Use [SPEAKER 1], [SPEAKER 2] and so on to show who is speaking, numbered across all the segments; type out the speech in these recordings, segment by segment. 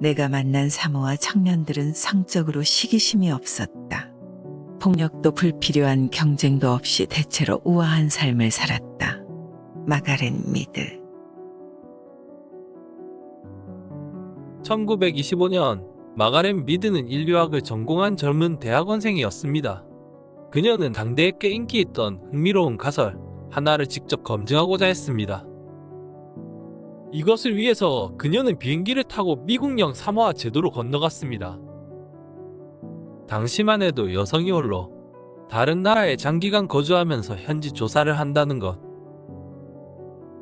[SPEAKER 1] 내가 만난 사모와 청년들은 성적으로 시기심이 없었다. 폭력도 불필요한 경쟁도 없이 대체로 우아한 삶을 살았다. 마가렛 미드.
[SPEAKER 2] 1925년 마가렛 미드는 인류학을 전공한 젊은 대학원생이었습니다. 그녀는 당대에 꽤 인기 있던 흥미로운 가설 하나를 직접 검증하고자 했습니다. 이것을 위해서 그녀는 비행기를 타고 미국령 사모아 제도로 건너갔습니다. 당시만 해도 여성이 홀로 다른 나라에 장기간 거주하면서 현지 조사를 한다는 것.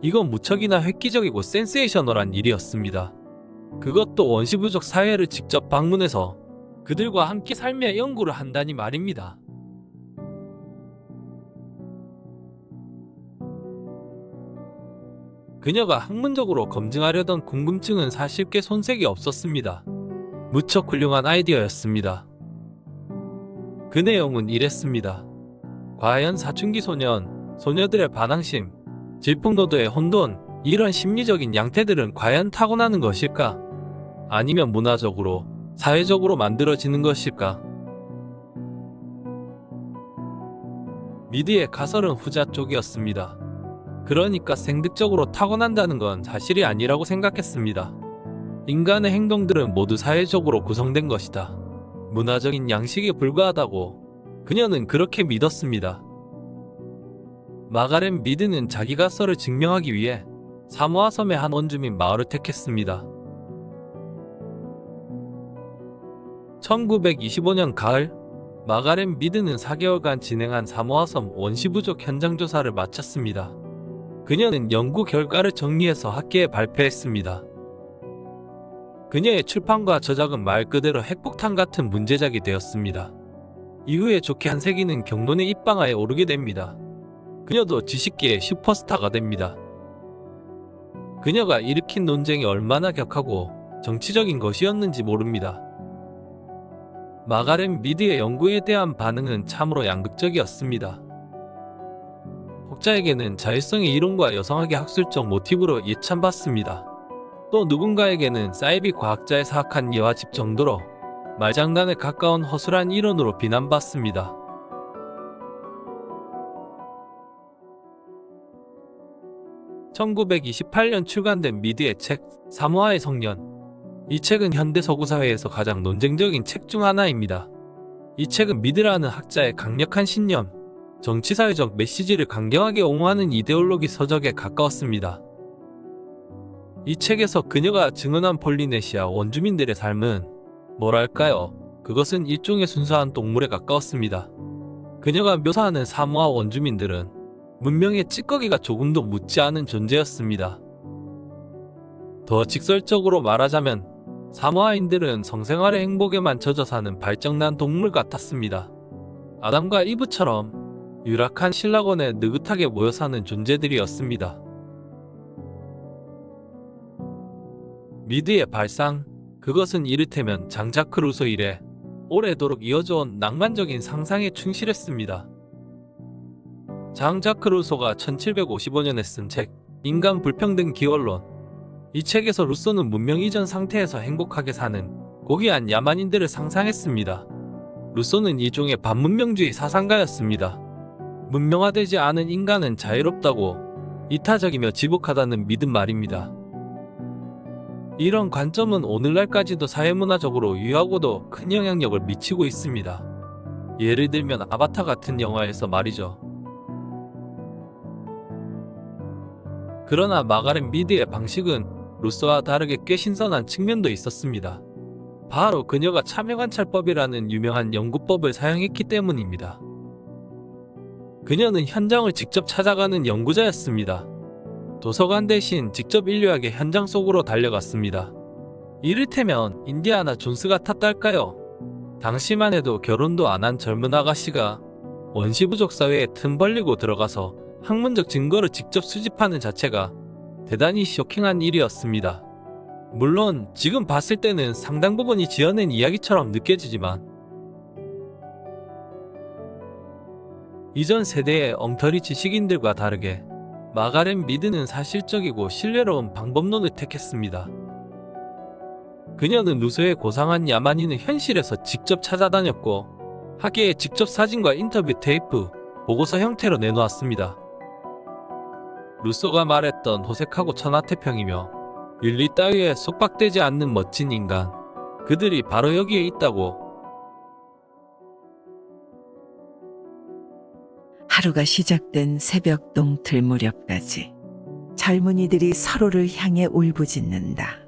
[SPEAKER 2] 이건 무척이나 획기적이고 센세이셔널한 일이었습니다. 그것도 원시부족 사회를 직접 방문해서 그들과 함께 삶의 연구를 한다니 말입니다. 그녀가 학문적으로 검증하려던 궁금증은 사실 꽤 손색이 없었습니다. 무척 훌륭한 아이디어였습니다. 그 내용은 이랬습니다. 과연 사춘기 소년, 소녀들의 반항심, 질풍노도의 혼돈, 이런 심리적인 양태들은 과연 타고나는 것일까? 아니면 문화적으로, 사회적으로 만들어지는 것일까? 미드의 가설은 후자 쪽이었습니다. 그러니까 생득적으로 타고난다는 건 사실이 아니라고 생각했습니다. 인간의 행동들은 모두 사회적으로 구성된 것이다. 문화적인 양식에 불과하다고 그녀는 그렇게 믿었습니다. 마가렛 미드는 자기 가설을 증명하기 위해 사모아 섬의 한 원주민 마을을 택했습니다. 1925년 가을, 마가렛 미드는 4개월간 진행한 사모아 섬 원시부족 현장 조사를 마쳤습니다. 그녀는 연구 결과를 정리해서 학계에 발표했습니다. 그녀의 출판과 저작은 말 그대로 핵폭탄 같은 문제작이 되었습니다. 이후에 좋게 한 세기는 경론의 입방아에 오르게 됩니다. 그녀도 지식계의 슈퍼스타가 됩니다. 그녀가 일으킨 논쟁이 얼마나 격하고 정치적인 것이었는지 모릅니다. 마가렛 미드의 연구에 대한 반응은 참으로 양극적이었습니다. 혹자에게는 자율성의 이론과 여성학의 학술적 모티브로 예찬받습니다. 또 누군가에게는 사이비 과학자의 사악한 예화집 정도로 말장난에 가까운 허술한 이론으로 비난받습니다. (1928년) 출간된 미드의 책 사모아의 성년. 이 책은 현대 서구사회에서 가장 논쟁적인 책 중 하나입니다. 이 책은 미드라는 학자의 강력한 신념, 정치사회적 메시지를 강경하게 옹호하는 이데올로기 서적에 가까웠습니다. 이 책에서 그녀가 증언한 폴리네시아 원주민들의 삶은 뭐랄까요? 그것은 일종의 순수한 동물에 가까웠습니다. 그녀가 묘사하는 사모아 원주민들은 문명의 찌꺼기가 조금도 묻지 않은 존재였습니다. 더 직설적으로 말하자면 사모아인들은 성생활의 행복에만 젖어 사는 발정난 동물 같았습니다. 아담과 이브처럼 유락한 신락원에 느긋하게 모여 사는 존재들이었습니다. 미드의 발상, 그것은 이를테면 장자크 루소 이래 오래도록 이어져온 낭만적인 상상에 충실했습니다. 장자크 루소가 1755년에 쓴 책 인간 불평등 기원론. 이 책에서 루소는 문명 이전 상태에서 행복하게 사는 고귀한 야만인들을 상상했습니다. 루소는 일종의 반문명주의 사상가였습니다. 문명화되지 않은 인간은 자유롭다고, 이타적이며 지복하다는 믿음 말입니다. 이런 관점은 오늘날까지도 사회문화적으로 유효하고도 큰 영향력을 미치고 있습니다. 예를 들면 아바타 같은 영화에서 말이죠. 그러나 마가렛 미드의 방식은 루소와 다르게 꽤 신선한 측면도 있었습니다. 바로 그녀가 참여관찰법이라는 유명한 연구법을 사용했기 때문입니다. 그녀는 현장을 직접 찾아가는 연구자였습니다. 도서관 대신 직접 인류학의 현장 속으로 달려갔습니다. 이를테면 인디아나 존스 같았달까요? 당시만 해도 결혼도 안 한 젊은 아가씨가 원시부족 사회에 틈 벌리고 들어가서 학문적 증거를 직접 수집하는 자체가 대단히 쇼킹한 일이었습니다. 물론 지금 봤을 때는 상당 부분이 지어낸 이야기처럼 느껴지지만 이전 세대의 엉터리 지식인들과 다르게 마가렛 미드는 사실적이고 신뢰로운 방법론을 택했습니다. 그녀는 루소의 고상한 야만인을 현실에서 직접 찾아다녔고 학계에 직접 사진과 인터뷰 테이프, 보고서 형태로 내놓았습니다. 루소가 말했던 호색하고 천하태평이며 윤리 따위에 속박되지 않는 멋진 인간, 그들이 바로 여기에 있다고.
[SPEAKER 1] 하루가 시작된 새벽 동틀 무렵까지 젊은이들이 서로를 향해 울부짖는다.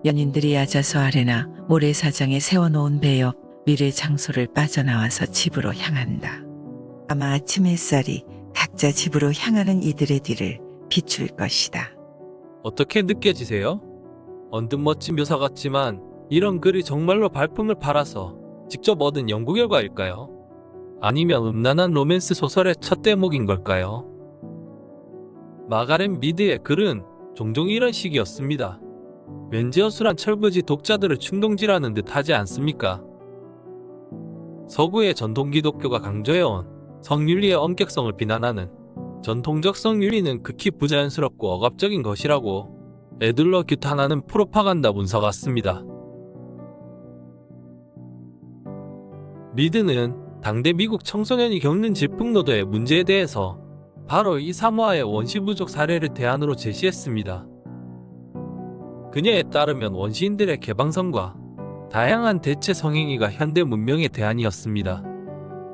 [SPEAKER 1] 연인들이 야자수 아래나 모래사장에 세워놓은 배 옆 미래 장소를 빠져나와서 집으로 향한다. 아마 아침 햇살이 각자 집으로 향하는 이들의 뒤를 비출 것이다.
[SPEAKER 2] 어떻게 느껴지세요? 언뜻 멋진 묘사 같지만 이런 글이 정말로 발품을 팔아서 직접 얻은 연구 결과일까요? 아니면 음란한 로맨스 소설의 첫 대목인 걸까요? 마가렛 미드의 글은 종종 이런 식이었습니다. 왠지 어술한 철부지 독자들을 충동질하는 듯 하지 않습니까? 서구의 전통 기독교가 강조해온 성윤리의 엄격성을 비난하는 전통적 성윤리는 극히 부자연스럽고 억압적인 것이라고 에둘러 규탄하는 프로파간다 문서 같습니다. 미드는 당대 미국 청소년이 겪는 질풍노도의 문제에 대해서 바로 이 사모아의 원시부족 사례를 대안으로 제시했습니다. 그녀에 따르면 원시인들의 개방성과 다양한 대체 성행위가 현대 문명의 대안이었습니다.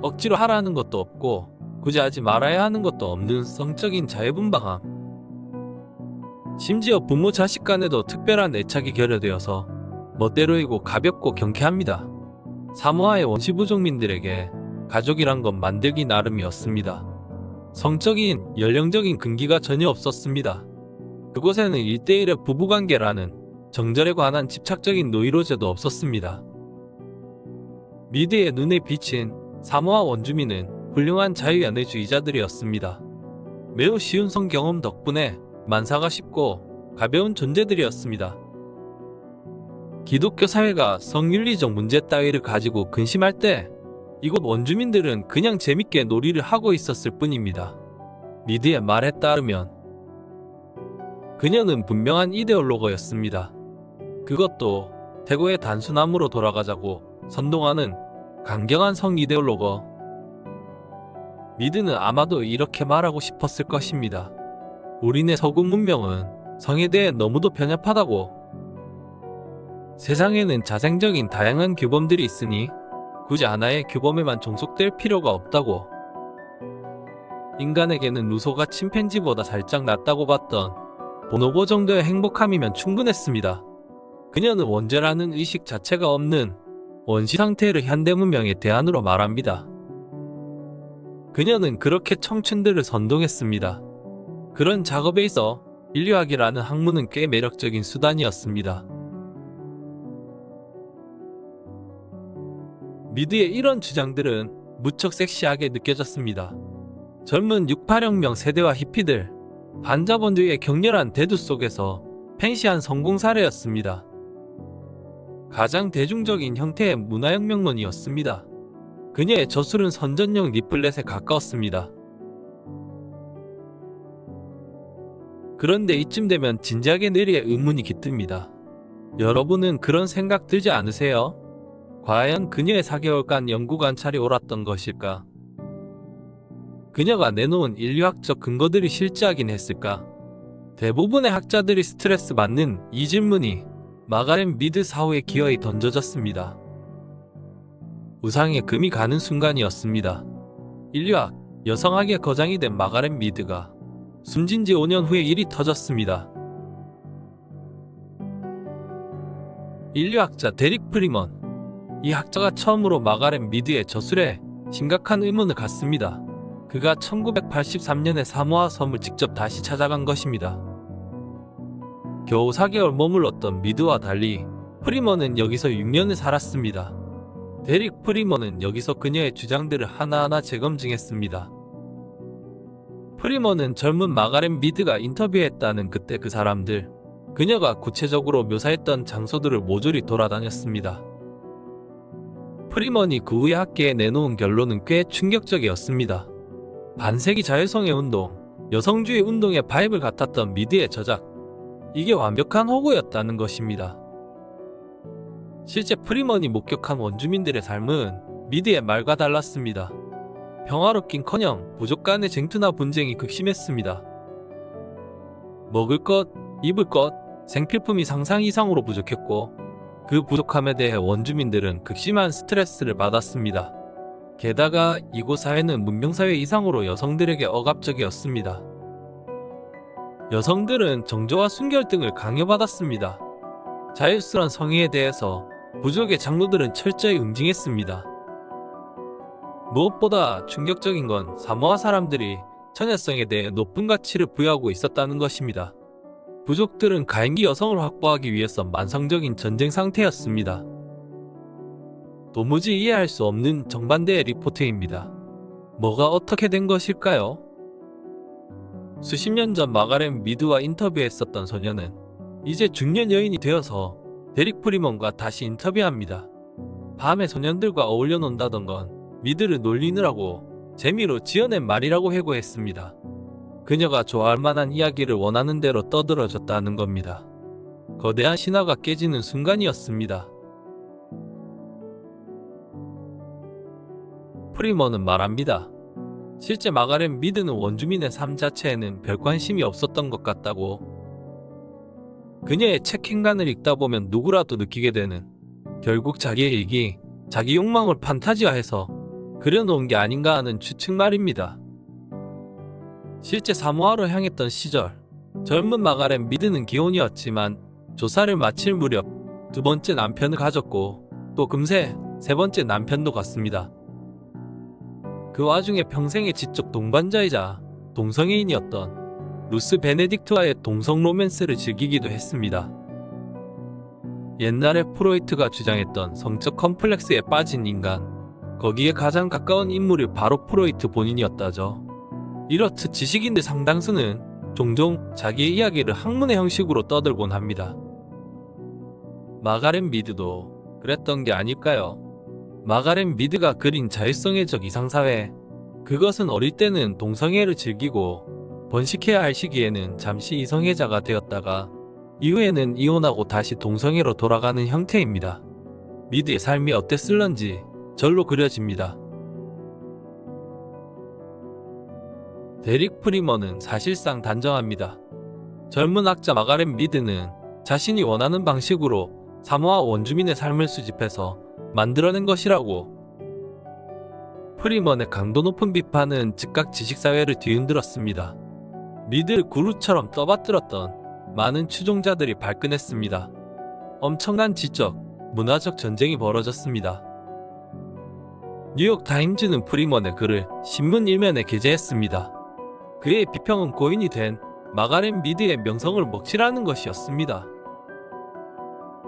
[SPEAKER 2] 억지로 하라는 것도 없고 굳이 하지 말아야 하는 것도 없는 성적인 자유분방함. 심지어 부모 자식 간에도 특별한 애착이 결여되어서 멋대로이고 가볍고 경쾌합니다. 사모아의 원시부족민들에게 가족이란 건 만들기 나름이었습니다. 성적인, 연령적인 근기가 전혀 없었습니다. 그곳에는 1대1의 부부관계라는 정절에 관한 집착적인 노이로제도 없었습니다. 미드의 눈에 비친 사모아 원주민은 훌륭한 자유연애주의자들이었습니다. 매우 쉬운 성경험 덕분에 만사가 쉽고 가벼운 존재들이었습니다. 기독교 사회가 성윤리적 문제 따위를 가지고 근심할 때 이곳 원주민들은 그냥 재밌게 놀이를 하고 있었을 뿐입니다. 미드의 말에 따르면 그녀는 분명한 이데올로거였습니다. 그것도 태고의 단순함으로 돌아가자고 선동하는 강경한 성 이데올로거. 미드는 아마도 이렇게 말하고 싶었을 것입니다. 우리네 서구 문명은 성에 대해 너무도 편협하다고. 세상에는 자생적인 다양한 규범들이 있으니 굳이 하나의 규범에만 종속될 필요가 없다고. 인간에게는 루소가 침팬지보다 살짝 낫다고 봤던 보노보 정도의 행복함이면 충분했습니다. 그녀는 원죄라는 의식 자체가 없는 원시 상태를 현대문명의 대안으로 말합니다. 그녀는 그렇게 청춘들을 선동했습니다. 그런 작업에 있어 인류학이라는 학문은 꽤 매력적인 수단이었습니다. 미드의 이런 주장들은 무척 섹시하게 느껴졌습니다. 젊은 68혁명 세대와 히피들, 반자본주의의 격렬한 대두 속에서 팬시한 성공 사례였습니다. 가장 대중적인 형태의 문화혁명론이었습니다. 그녀의 저술은 선전용 리플렛에 가까웠습니다. 그런데 이쯤 되면 진지하게 뇌리에 의문이 깃듭니다. 여러분은 그런 생각 들지 않으세요? 과연 그녀의 4개월간 연구 관찰이 옳았던 것일까? 그녀가 내놓은 인류학적 근거들이 실제하긴 했을까? 대부분의 학자들이 스트레스 받는 이 질문이 마가렛 미드 사후에 기어이 던져졌습니다. 우상에 금이 가는 순간이었습니다. 인류학, 여성학의 거장이 된 마가렛 미드가 숨진 지 5년 후에 일이 터졌습니다. 인류학자 데릭 프리먼, 이 학자가 처음으로 마가렛 미드의 저술에 심각한 의문을 갖습니다. 그가 1983년에 사모아 섬을 직접 다시 찾아간 것입니다. 겨우 4개월 머물렀던 미드와 달리 프리먼은 여기서 6년을 살았습니다. 데릭 프리먼은 여기서 그녀의 주장들을 하나하나 재검증했습니다. 프리먼은 젊은 마가렛 미드가 인터뷰했다는 그때 그 사람들, 그녀가 구체적으로 묘사했던 장소들을 모조리 돌아다녔습니다. 프리먼이 그 후에 학계에 내놓은 결론은 꽤 충격적이었습니다. 반세기 자유성의 운동, 여성주의 운동의 바이블 같았던 미드의 저작, 이게 완벽한 호구였다는 것입니다. 실제 프리먼이 목격한 원주민들의 삶은 미드의 말과 달랐습니다. 평화롭긴커녕 부족 간의 쟁투나 분쟁이 극심했습니다. 먹을 것, 입을 것, 생필품이 상상 이상으로 부족했고 그 부족함에 대해 원주민들은 극심한 스트레스를 받았습니다. 게다가 이곳 사회는 문명사회 이상으로 여성들에게 억압적이었습니다. 여성들은 정조와 순결 등을 강요받았습니다. 자유스러운 성의에 대해서 부족의 장로들은 철저히 응징했습니다. 무엇보다 충격적인 건 사모아 사람들이 처녀성에 대해 높은 가치를 부여하고 있었다는 것입니다. 부족들은 가임기 여성을 확보하기 위해서 만성적인 전쟁 상태였습니다. 도무지 이해할 수 없는 정반대의 리포트입니다. 뭐가 어떻게 된 것일까요? 수십 년 전 마가렛 미드와 인터뷰했었던 소녀는 이제 중년 여인이 되어서 데릭 프리먼과 다시 인터뷰합니다. 밤에 소년들과 어울려 논다던 건 미드를 놀리느라고 재미로 지어낸 말이라고 해고했습니다. 그녀가 좋아할 만한 이야기를 원하는 대로 떠들어줬다는 겁니다. 거대한 신화가 깨지는 순간이었습니다. 프리먼은 말합니다. 실제 마가렛 미드는 원주민의 삶 자체에는 별 관심이 없었던 것 같다고. 그녀의 책 행간을 읽다 보면 누구라도 느끼게 되는, 결국 자기의 일기, 자기 욕망을 판타지화해서 그려놓은 게 아닌가 하는 추측 말입니다. 실제 사모아로 향했던 시절, 젊은 마가렛 미드는 기혼이었지만 조사를 마칠 무렵 두 번째 남편을 가졌고 또 금세 세 번째 남편도 갔습니다. 그 와중에 평생의 지적 동반자이자 동성애인이었던 루스 베네딕트와의 동성 로맨스를 즐기기도 했습니다. 옛날에 프로이트가 주장했던 성적 컴플렉스에 빠진 인간, 거기에 가장 가까운 인물이 바로 프로이트 본인이었다죠. 이렇듯 지식인들 상당수는 종종 자기의 이야기를 학문의 형식으로 떠들곤 합니다. 마가렛 미드도 그랬던 게 아닐까요? 마가렛 미드가 그린 자율성애적 이상사회, 그것은 어릴 때는 동성애를 즐기고 번식해야 할 시기에는 잠시 이성애자가 되었다가 이후에는 이혼하고 다시 동성애로 돌아가는 형태입니다. 미드의 삶이 어땠을런지 절로 그려집니다. 데릭 프리먼은 사실상 단정합니다. 젊은 학자 마가렛 미드는 자신이 원하는 방식으로 사모아 원주민의 삶을 수집해서 만들어낸 것이라고. 프리먼의 강도 높은 비판은 즉각 지식사회를 뒤흔들었습니다. 미드를 구루처럼 떠받들었던 많은 추종자들이 발끈했습니다. 엄청난 지적, 문화적 전쟁이 벌어졌습니다. 뉴욕 타임즈는 프리먼의 글을 신문 일면에 게재했습니다. 그의 비평은 고인이 된 마가렛 미드의 명성을 먹칠하는 것이었습니다.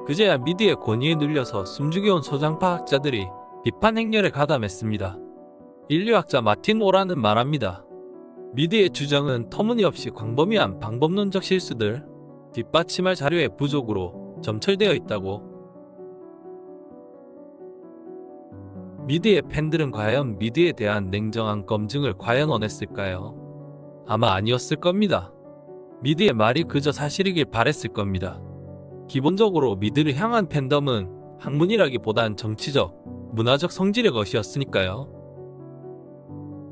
[SPEAKER 2] 그제야 미드의 권위에 눌려서 숨죽여온 소장파 학자들이 비판 행렬에 가담했습니다. 인류학자 마틴 오라는 말합니다. 미드의 주장은 터무니없이 광범위한 방법론적 실수들, 뒷받침할 자료의 부족으로 점철되어 있다고. 미드의 팬들은 과연 미드에 대한 냉정한 검증을 과연 원했을까요? 아마 아니었을 겁니다. 미드의 말이 그저 사실이길 바랬을 겁니다. 기본적으로 미드를 향한 팬덤은 학문이라기보단 정치적, 문화적 성질의 것이었으니까요.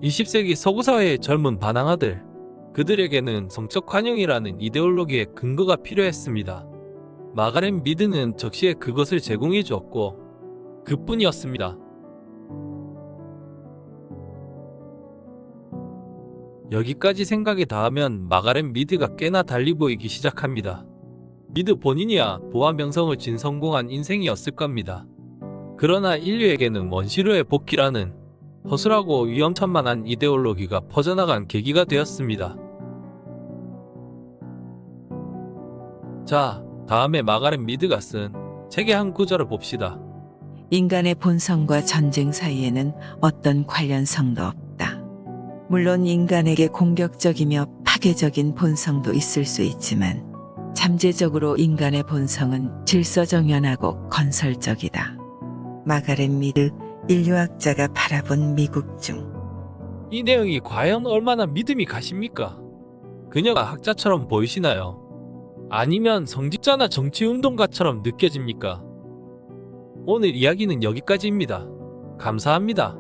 [SPEAKER 2] 20세기 서구사회의 젊은 반항아들, 그들에게는 성적 관용이라는 이데올로기의 근거가 필요했습니다. 마가렛 미드는 적시에 그것을 제공해 주었고 그뿐이었습니다. 여기까지 생각이 닿으면 마가렛 미드가 꽤나 달리 보이기 시작합니다. 미드 본인이야 부와 명성을 진 성공한 인생이었을 겁니다. 그러나 인류에게는 원시료의 복귀라는 허술하고 위험천만한 이데올로기가 퍼져나간 계기가 되었습니다. 자, 다음에 마가렛 미드가 쓴 책의 한 구절을 봅시다.
[SPEAKER 1] 인간의 본성과 전쟁 사이에는 어떤 관련성도 없다. 물론 인간에게 공격적이며 파괴적인 본성도 있을 수 있지만 잠재적으로 인간의 본성은 질서정연하고 건설적이다. 마가렛 미드, 인류학자가 바라본 미국 중.
[SPEAKER 2] 이 내용이 과연 얼마나 믿음이 가십니까? 그녀가 학자처럼 보이시나요? 아니면 성직자나 정치운동가처럼 느껴집니까? 오늘 이야기는 여기까지입니다. 감사합니다.